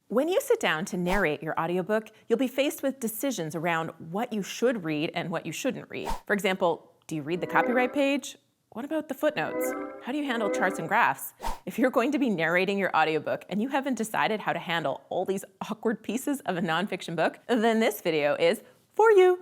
When you sit down to narrate your audiobook, you'll be faced with decisions around what you should read and what you shouldn't read. For example, do you read the copyright page? What about the footnotes? How do you handle charts and graphs? If you're going to be narrating your audiobook and you haven't decided how to handle all these awkward pieces of a nonfiction book, then this video is for you.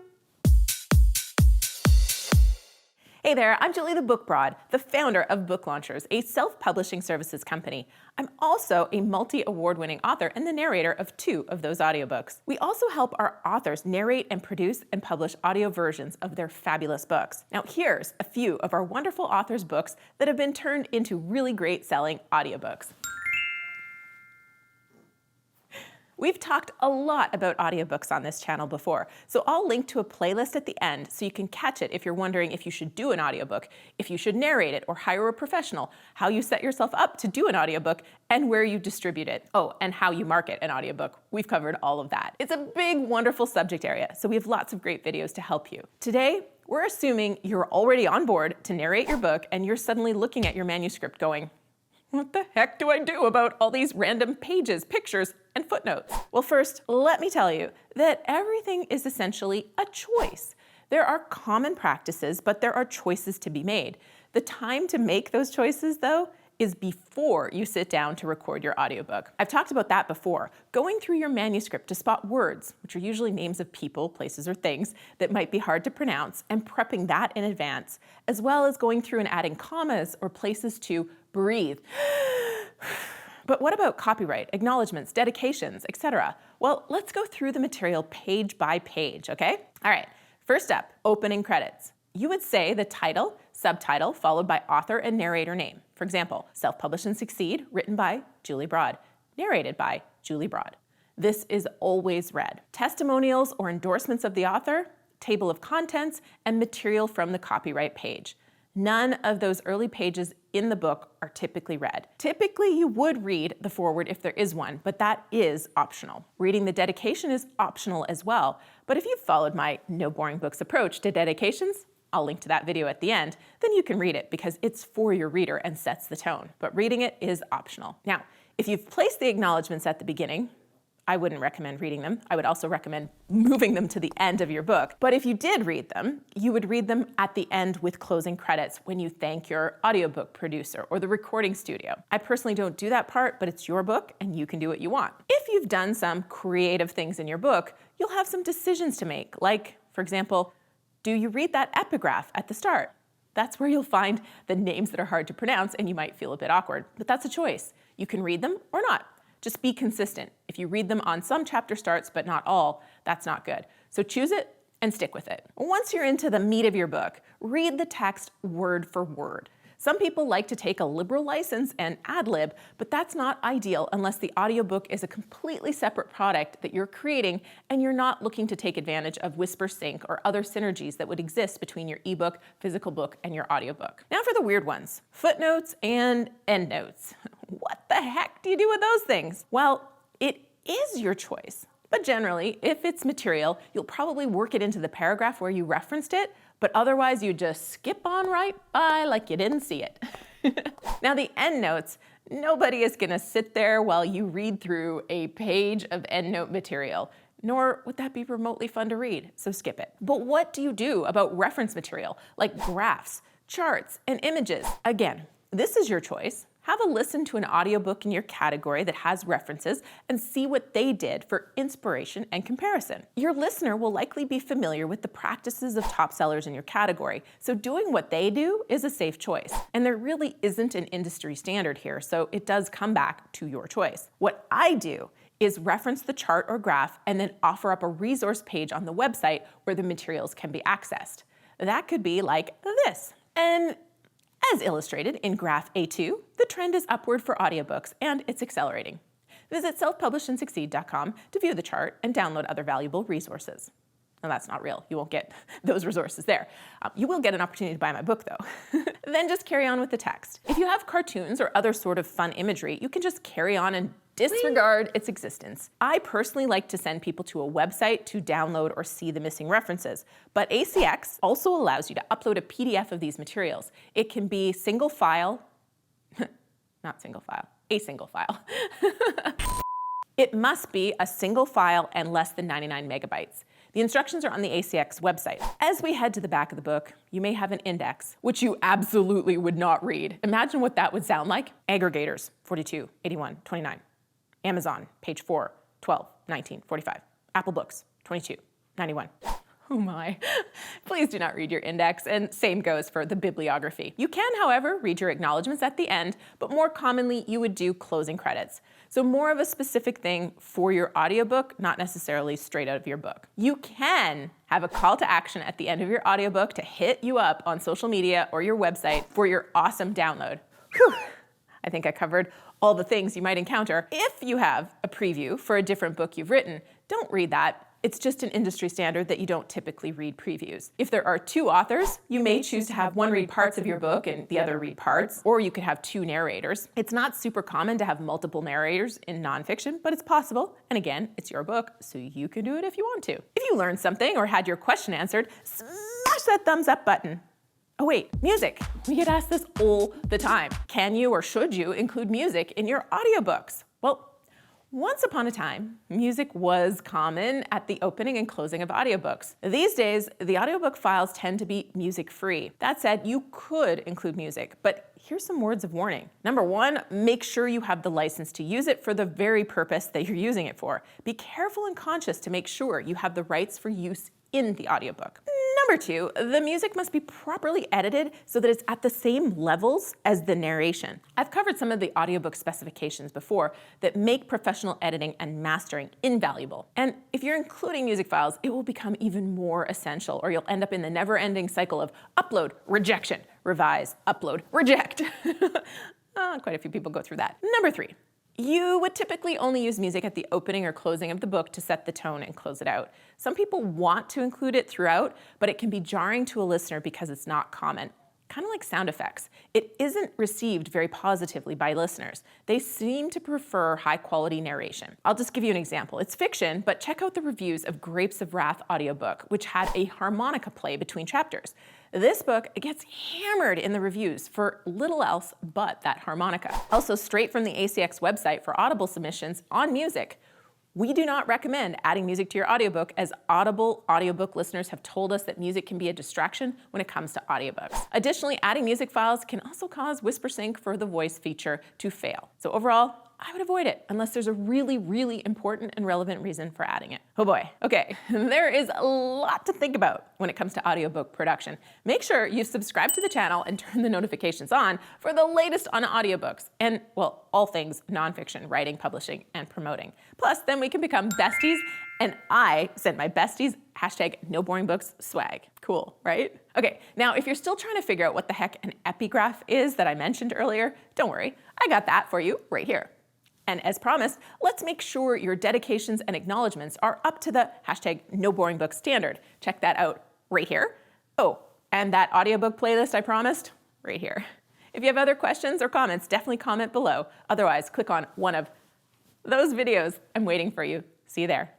Hey there, I'm Julie the Book Broad, the founder of Book Launchers, a self-publishing services company. I'm also a multi-award-winning author and the narrator of 2 of those audiobooks. We also help our authors narrate and produce and publish audio versions of their fabulous books. Now here's a few of our wonderful authors' books that have been turned into really great selling audiobooks. We've talked a lot about audiobooks on this channel before, so I'll link to a playlist at the end so you can catch it if you're wondering if you should do an audiobook, if you should narrate it or hire a professional, how you set yourself up to do an audiobook, and where you distribute it. Oh, and how you market an audiobook. We've covered all of that. It's a big, wonderful subject area, so we have lots of great videos to help you. Today, we're assuming you're already on board to narrate your book and you're suddenly looking at your manuscript going, what the heck do I do about all these random pages, pictures, and footnotes? Well, first, let me tell you that everything is essentially a choice. There are common practices, but there are choices to be made. The time to make those choices, though, is before you sit down to record your audiobook. I've talked about that before. Going through your manuscript to spot words, which are usually names of people, places, or things that might be hard to pronounce, and prepping that in advance, as well as going through and adding commas or places to breathe. But what about copyright, acknowledgements, dedications, etc.? Well, let's go through the material page by page, okay? All right, first up, opening credits. You would say the title, subtitle, followed by author and narrator name. For example, Self-Publish and Succeed, written by Julie Broad, narrated by Julie Broad. This is always read. Testimonials or endorsements of the author, table of contents, and material from the copyright page. None of those early pages in the book are typically read. Typically, you would read the foreword if there is one, but that is optional. Reading the dedication is optional as well, but if you've followed my no boring books approach to dedications, I'll link to that video at the end, then you can read it because it's for your reader and sets the tone, but reading it is optional. Now, if you've placed the acknowledgements at the beginning, I wouldn't recommend reading them. I would also recommend moving them to the end of your book. But if you did read them, you would read them at the end with closing credits when you thank your audiobook producer or the recording studio. I personally don't do that part, but it's your book and you can do what you want. If you've done some creative things in your book, you'll have some decisions to make. Like, for example, do you read that epigraph at the start? That's where you'll find the names that are hard to pronounce and you might feel a bit awkward, but that's a choice. You can read them or not. Just be consistent. If you read them on some chapter starts, but not all, that's not good. So choose it and stick with it. Once you're into the meat of your book, read the text word for word. Some people like to take a liberal license and ad-lib, but that's not ideal unless the audiobook is a completely separate product that you're creating and you're not looking to take advantage of Whisper Sync or other synergies that would exist between your ebook, physical book, and your audiobook. Now for the weird ones, footnotes and endnotes. What the heck do you do with those things? Well, it is your choice. But generally, if it's material, you'll probably work it into the paragraph where you referenced it, but otherwise you just skip on right by like you didn't see it. Now the endnotes, nobody is gonna sit there while you read through a page of endnote material, nor would that be remotely fun to read, so skip it. But what do you do about reference material, like graphs, charts, and images? Again, this is your choice. Have a listen to an audiobook in your category that has references and see what they did for inspiration and comparison. Your listener will likely be familiar with the practices of top sellers in your category, so doing what they do is a safe choice. And there really isn't an industry standard here, so it does come back to your choice. What I do is reference the chart or graph and then offer up a resource page on the website where the materials can be accessed. That could be like this. And as illustrated in graph A2, the trend is upward for audiobooks and it's accelerating. Visit selfpublishandsucceed.com to view the chart and download other valuable resources. No, that's not real. You won't get those resources there. You will get an opportunity to buy my book though. Then just carry on with the text. If you have cartoons or other sort of fun imagery, you can just carry on and disregard its existence. I personally like to send people to a website to download or see the missing references, but ACX also allows you to upload a PDF of these materials. It can be single file, not single file, a single file. It must be a single file and less than 99 megabytes. The instructions are on the ACX website. As we head to the back of the book, you may have an index, which you absolutely would not read. Imagine what that would sound like. Aggregators, 42, 81, 29. Amazon, page 4, 12, 19, 45. Apple Books, 22, 91. Oh my. Please do not read your index, and same goes for the bibliography. You can, however, read your acknowledgments at the end, but more commonly you would do closing credits. So more of a specific thing for your audiobook, not necessarily straight out of your book. You can have a call to action at the end of your audiobook to hit you up on social media or your website for your awesome download. Whew. I think I covered all the things you might encounter. If you have a preview for a different book you've written, don't read that. It's just an industry standard that you don't typically read previews. If there are two authors, you may choose to have one read parts of your book and the other read parts, or you could have two narrators. It's not super common to have multiple narrators in nonfiction, but it's possible. And again, it's your book, so you can do it if you want to. If you learned something or had your question answered, smash that thumbs up button. Oh wait, music. We get asked this all the time. Can you or should you include music in your audiobooks? Well, once upon a time, music was common at the opening and closing of audiobooks. These days, the audiobook files tend to be music-free. That said, you could include music, but here's some words of warning. Number one, make sure you have the license to use it for the very purpose that you're using it for. Be careful and conscious to make sure you have the rights for use in the audiobook. Number two, the music must be properly edited so that it's at the same levels as the narration. I've covered some of the audiobook specifications before that make professional editing and mastering invaluable. And if you're including music files, it will become even more essential, or you'll end up in the never-ending cycle of upload, rejection, revise, upload, reject. Quite a few people go through that. Number three, you would typically only use music at the opening or closing of the book to set the tone and close it out. Some people want to include it throughout, but it can be jarring to a listener because it's not common. Kind of like sound effects. It isn't received very positively by listeners. They seem to prefer high-quality narration. I'll just give you an example. It's fiction, but check out the reviews of Grapes of Wrath audiobook, which had a harmonica play between chapters. This book gets hammered in the reviews for little else but that harmonica. Also, straight from the ACX website for Audible submissions on music, we do not recommend adding music to your audiobook, as Audible audiobook listeners have told us that music can be a distraction when it comes to audiobooks. Additionally, adding music files can also cause WhisperSync for the voice feature to fail. So overall, I would avoid it unless there's a really, really important and relevant reason for adding it. Oh boy, okay, there is a lot to think about when it comes to audiobook production. Make sure you subscribe to the channel and turn the notifications on for the latest on audiobooks and, well, all things nonfiction, writing, publishing, and promoting. Plus, then we can become besties, and I send my besties #NoBoringBooks swag. Cool, right? Okay, now if you're still trying to figure out what the heck an epigraph is that I mentioned earlier, don't worry, I got that for you right here. And as promised, let's make sure your dedications and acknowledgments are up to the #NoBoringBooks standard. Check that out right here. Oh, and that audiobook playlist I promised, right here. If you have other questions or comments, definitely comment below. Otherwise, click on one of those videos. I'm waiting for you. See you there.